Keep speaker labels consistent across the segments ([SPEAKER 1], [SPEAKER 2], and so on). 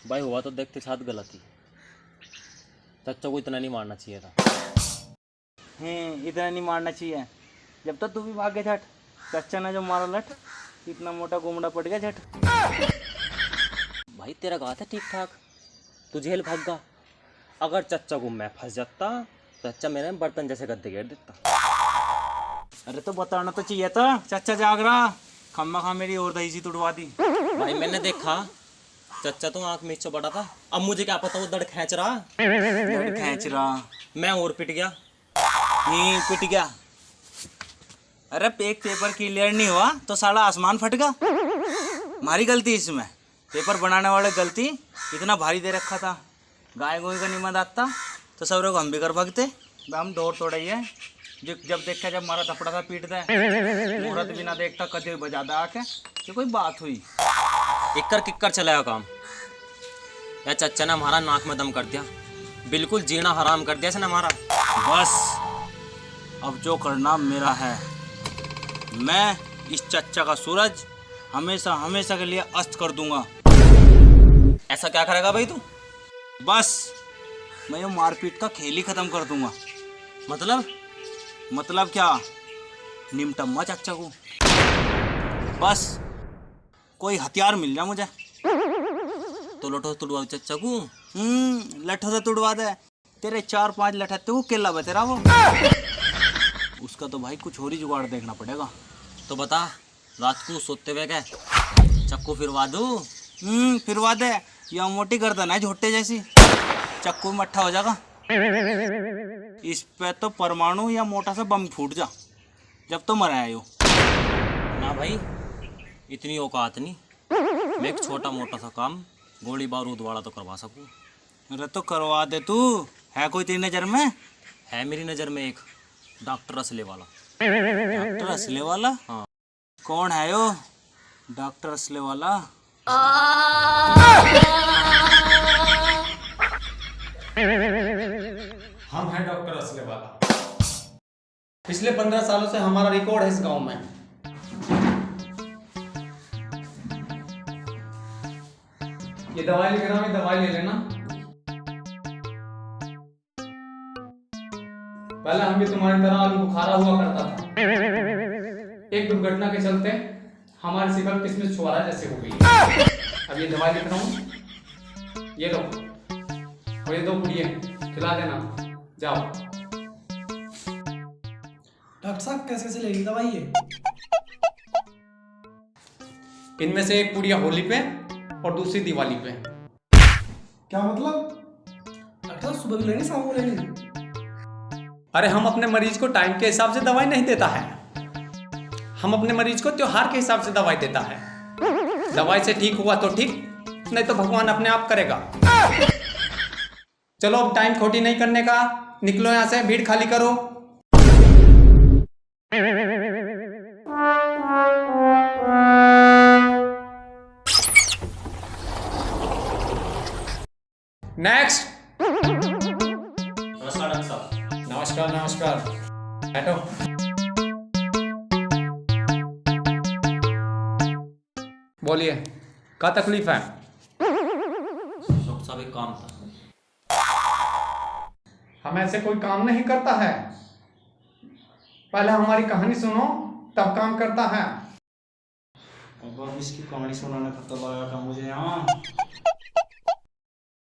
[SPEAKER 1] भाई हुआ तो देखते साथ गलती। चाचा को इतना नहीं मारना चाहिए था।
[SPEAKER 2] इतना नहीं मारना चाहिए। जब तक तू भी भाग गया झट, चाचा ने जो मारा लट, इतना मोटा गोमड़ा पड़ गया झट।
[SPEAKER 1] भाई तेरा कहा था ठीक ठाक, तू जेल भागा। अगर चच्चा को मैं फंस जाता तो चच्चा मेरे बर्तन जैसे गद्दे घेर देता।
[SPEAKER 2] अरे तो बताना तो चाहिए था, चाचा जाग रहा, खम्मा खा मेरी और दही सी तुड़वा दी।
[SPEAKER 1] भाई मैंने देखा चच्चा तो आंख में बड़ा था, अब मुझे क्या पता वो दड़ खींच रहा।
[SPEAKER 2] दड़ खींच रहा,
[SPEAKER 1] मैं और पिट गया।
[SPEAKER 2] नहीं पिट गया। अरे एक पेपर क्लियर नहीं हुआ तो साला आसमान फट गया। हमारी गलती इसमें, पेपर बनाने वाले गलती। इतना भारी दे रखा था, गाय गोई का निमंद आता तो सब लोग हम भी कर भागते। हम दौड़ तोड़े है, जब देखा जब मारा थपड़ा था पीट दे, मुहूर्त भी ना देखता कदे बजादा आके ये कोई बात हुई।
[SPEAKER 1] इक्कर किक्कर चलाया काम। या चच्चा ने हमारा नाक में दम कर दिया, बिल्कुल जीना हराम कर दिया इसने हमारा।
[SPEAKER 2] बस अब जो करना मेरा है। मैं इस चच्चा का सूरज हमेशा हमेशा के लिए अस्त कर दूंगा।
[SPEAKER 1] ऐसा क्या करेगा भाई तू?
[SPEAKER 2] बस मैं ये मारपीट का खेल ही खत्म कर दूंगा। मतलब क्या, निमटम्मा चच्चा को। बस कोई हथियार मिल जाए मुझे
[SPEAKER 1] तो लठो तुड़वा चच्चा को।
[SPEAKER 2] लठो से तुड़वा दे। तेरे 4-5 लठते वो केला बतेरा वो। उसका तो भाई कुछ और ही जुगाड़ देखना पड़ेगा।
[SPEAKER 1] तो बता, रात को सोते हुए क्या चक्कू फिरवा दूं?
[SPEAKER 2] फिरवा दे, या मोटी गर्दन है झोटे जैसी, चक्कू में मट्ठा हो जाएगा। इस पे तो परमाणु या मोटा सा बम फूट जा, जब तो मरा है यो।
[SPEAKER 1] ना भाई इतनी औकात नहीं, मैं एक छोटा मोटा सा काम गोली बारूद वाला तो करवा सकूं।
[SPEAKER 2] अरे तो करवा दे तू, है कोई तेरी नजर में?
[SPEAKER 1] है मेरी नज़र में एक डॉक्टर असले वाला।
[SPEAKER 2] डॉक्टर असले वाला?
[SPEAKER 1] हाँ।
[SPEAKER 2] कौन है यो डॉक्टर असले वाला?
[SPEAKER 3] हम हैं डॉक्टर असले वाला। पिछले 15 सालों से हमारा रिकॉर्ड है इस गांव में। ये दवाई लिख रहा हूं, ये दवाई ले लेना। पहले हम भी तुम्हारी तरह आलू बुखारा हुआ करता था। एक दुर्घटना के चलते हमारी शिकल किस्मत छुआरा जैसे हो गई। अब ये दवाई लिख रहा हूं, ये लो, और ये 2 पुड़िए खिला देना, जाओ।
[SPEAKER 4] डॉक्टर साहब कैसे कैसे लेगी दवाई ये?
[SPEAKER 3] इनमें से एक पुड़िया होली पे और दूसरी दिवाली पे।
[SPEAKER 4] क्या मतलब? डॉक्टर साहब सुबह भी लेनी, शाम को लेनी?
[SPEAKER 3] अरे हम अपने मरीज को टाइम के हिसाब से दवाई नहीं देता है, हम अपने मरीज को त्योहार के हिसाब से दवाई देता है। दवाई से ठीक हुआ तो ठीक, नहीं तो भगवान अपने आप करेगा। चलो अब टाइम खोटी नहीं करने का, निकलो यहाँ से, भीड़ खाली करो। नेक्स्ट।
[SPEAKER 1] नमस्कार डॉक्टर साहब।
[SPEAKER 3] नमस्कार नमस्कार, बैठो। बोलिए, क्या तकलीफ है?
[SPEAKER 1] डॉक्टर साहब एक काम था।
[SPEAKER 3] हम ऐसे कोई काम नहीं करता है, पहले हमारी कहानी सुनो तब काम करता है।
[SPEAKER 2] अब इसकी कहानी सुनाने का तो लगा था मुझे यहाँ।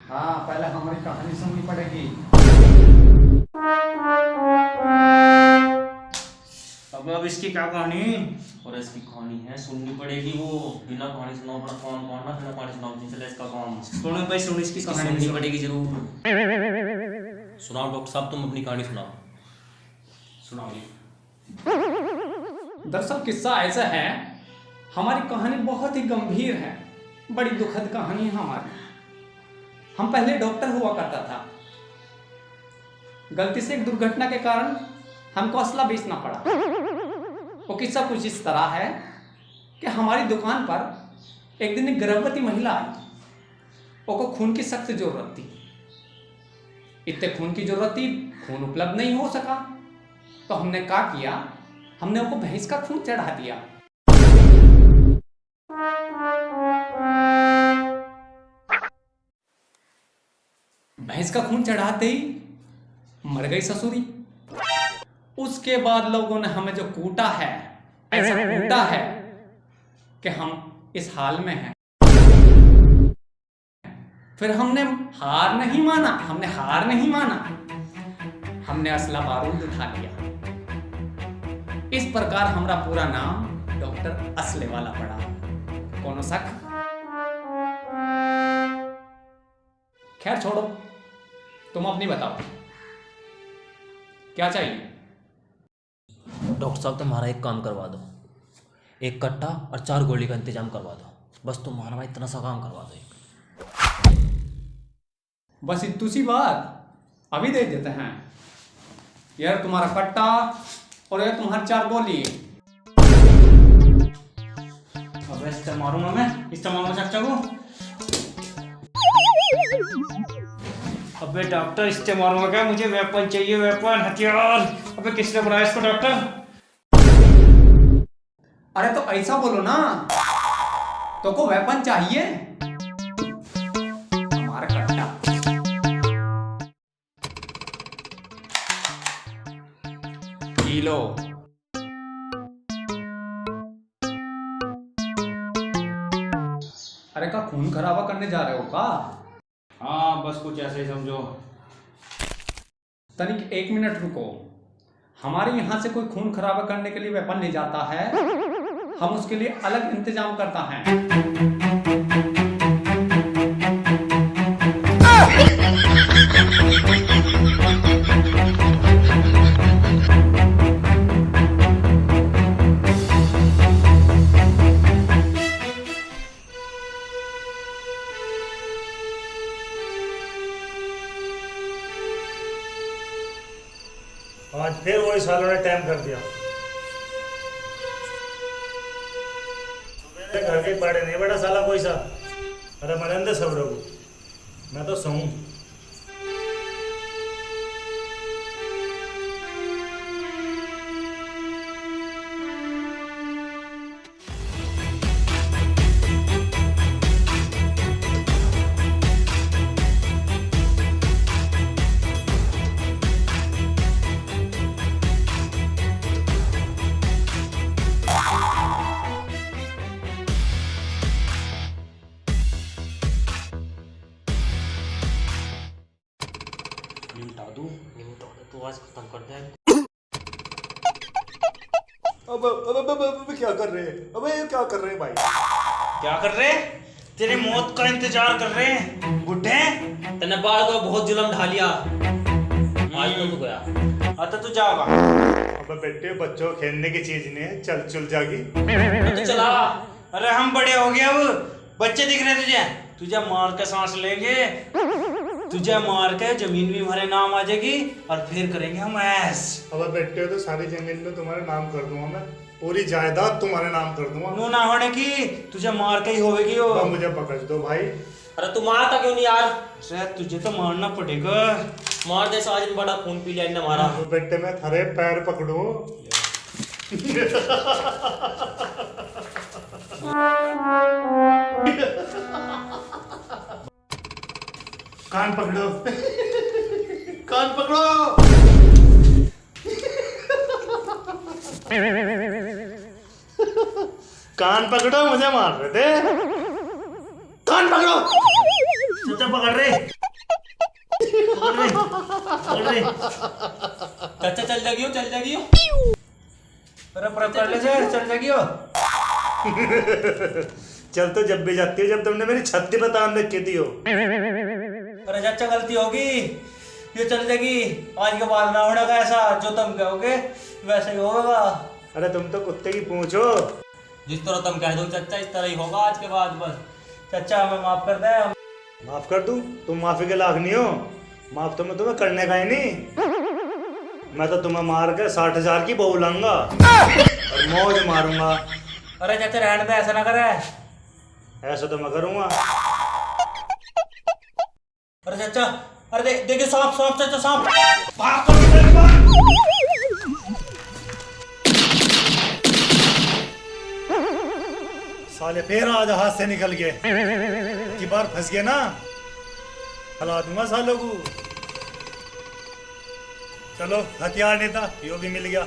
[SPEAKER 3] हाँ, पहले हमारी कहानी सुननी पड़ेगी।
[SPEAKER 2] अब इसकी क्या कहानी?
[SPEAKER 1] और इसकी कहानी है सुननी पड़ेगी, वो बिना कहानी सुनाओ अपना काम करना, बिना कहानी सुनाओ नहीं चले इसका काम।
[SPEAKER 2] सुनो भाई, सुन इसकी कहानी
[SPEAKER 1] सुननी पड़ेगी जरूर। सुनाओ डॉक्टर साहब, तुम अपनी कहानी सुनाओ। सुनाओ।
[SPEAKER 3] दरअसल किस्सा ऐसा है, हमारी कहानी बहुत ही गंभीर है, बड़ी दुखद कहानी है हमारी। हम पहले डॉक्टर हुआ करता था, गलती से एक दुर्घटना के कारण हमको असला बेचना पड़ा। वो किस्सा कुछ इस तरह है कि हमारी दुकान पर एक दिन एक गर्भवती महिला आई, वो खून की सख्त जरूरत थी। इतने खून की जरूरत थी, खून उपलब्ध नहीं हो सका, तो हमने क्या किया, हमने उनको भैंस का खून चढ़ा दिया। भैंस का खून चढ़ाते ही मर गई ससुरी। उसके बाद लोगों ने हमें जो कूटा है, ऐसा कूटा है कि हम इस हाल में हैं। फिर हमने हार नहीं माना, हमने असला बारूद उठा लिया। इस प्रकार हमारा पूरा नाम डॉक्टर असले वाला पड़ा। कौन शक? खैर छोड़ो, तुम अपनी बताओ क्या चाहिए।
[SPEAKER 1] डॉक्टर साहब तुम्हारा एक काम करवा दो, एक कट्टा और 4 गोली का इंतजाम करवा दो। बस तुम्हारा इतना सा काम करवा दो।
[SPEAKER 3] बस इतनी सी बात, अभी दे देते हैं। यार तुम्हारा कट्टा और यार तुम्हारी 4 गोली।
[SPEAKER 2] अब इससे मारूंगा मैं, इससे मारूंगा चाचा को। अबे डॉक्टर, इससे मारूंगा क्या? मुझे वेपन चाहिए, वेपन, हथियार। अबे किसने बनाया इसको डॉक्टर?
[SPEAKER 3] अरे तो ऐसा बोलो ना, तो को वेपन चाहिए? हमारा कट्टा। लो। अरे का खून खराबा करने जा रहे हो का?
[SPEAKER 2] हाँ बस कुछ ऐसे ही समझो।
[SPEAKER 3] तनिक 1 मिनट रुको। हमारे यहाँ से कोई खून खराबा करने के लिए वेपन ले जाता है, हम उसके लिए अलग इंतजाम करता है।
[SPEAKER 5] आज फिर वही सालों ने टाइम कर दिया। सुबह घर के पड़े नहीं बेटा साला कोई सा। अरे मरंदे सब लोग, मैं तो सोऊं।
[SPEAKER 1] निमटा दो तो आज खत्म कर दे।
[SPEAKER 5] अब क्या कर रहे हैं? अबे ये क्या कर रहे हैं भाई?
[SPEAKER 2] क्या कर रहे? तेरी मौत का इंतजार कर रहे हैं बुढ़े।
[SPEAKER 1] तने बाल को बहुत जुल्म ढालिया, आज तो तू गया।
[SPEAKER 2] आता तू जाओगा।
[SPEAKER 5] अबे बेटे, बच्चों खेलने की चीज नहीं है, चल चल जागी।
[SPEAKER 1] तो चला।
[SPEAKER 2] अरे हम बड़े हो गए अब, बच्चे दिख रहे तुझे। तुझे मार के सांस लेंगे, तुझे मार के जमीन भी हमारे नाम आ जाएगी और फिर करेंगे हम ऐस।
[SPEAKER 5] अबे बेटे, तो सारी जमीन में तुम्हारे नाम कर दूंगा मैं, पूरी जायदाद तुम्हारे नाम कर दूंगा।
[SPEAKER 2] नू ना होने की, तुझे मार के ही होगी वो।
[SPEAKER 5] अब मुझे पकड़ दो भाई।
[SPEAKER 1] अरे तू मारता क्यों नहीं यार?
[SPEAKER 2] अरे तुझे तो मारना पड़ेगा।
[SPEAKER 1] मार दे, आज बड़ा खून पी लिया इनने हमारा।
[SPEAKER 5] अब बेटे, मैं थारे पैर पकड़ू। कान पकड़ो, कान पकड़ो। कान पकड़ो, मुझे मार रहे थे। कान पकड़ो।
[SPEAKER 2] चाचा पकड़ रहे, पकड़ रहे।
[SPEAKER 1] चाचा चल जागियो, चल जागियो।
[SPEAKER 2] अरे पकड़ ले, चल जाएगी वो।
[SPEAKER 5] चल तो जब भी जाती है, जब तुमने मेरी छत्ती पर तान रखी थी हो।
[SPEAKER 2] अरे चाचा गलती होगी, ये चल जाएगी। आज के बाद ना होने का ऐसा, जो तुम कहोगे वैसे ही होगा।
[SPEAKER 5] अरे तुम तो कुत्ते की पूंछ हो।
[SPEAKER 1] जिस तरह तुम कह दो चाचा, इस तरह ही होगा आज के बाद। बस
[SPEAKER 2] चाचा हमें माफ कर दे।
[SPEAKER 5] माफ कर दूं? तुम माफी के लायक नहीं हो। माफ तो मैं तुम्हें करने का ही नहीं। मैं तो तुम्हें मार के 60,000 की बहू लाऊंगा और मौज मारूंगा।
[SPEAKER 2] अरे चाचा रहने दे, ऐसा ना करे।
[SPEAKER 5] ऐसा तो मैं करूंगा।
[SPEAKER 2] अरे चाचा, अरे देखिए सांप, सांप चाचा, सांप।
[SPEAKER 5] भाग कर निकल, भाग। साले फिर आज हाथ से निकल गए। की बार फंस गए ना, हला दूंगा सालों को। चलो हथियार नहीं था, यो भी मिल गया।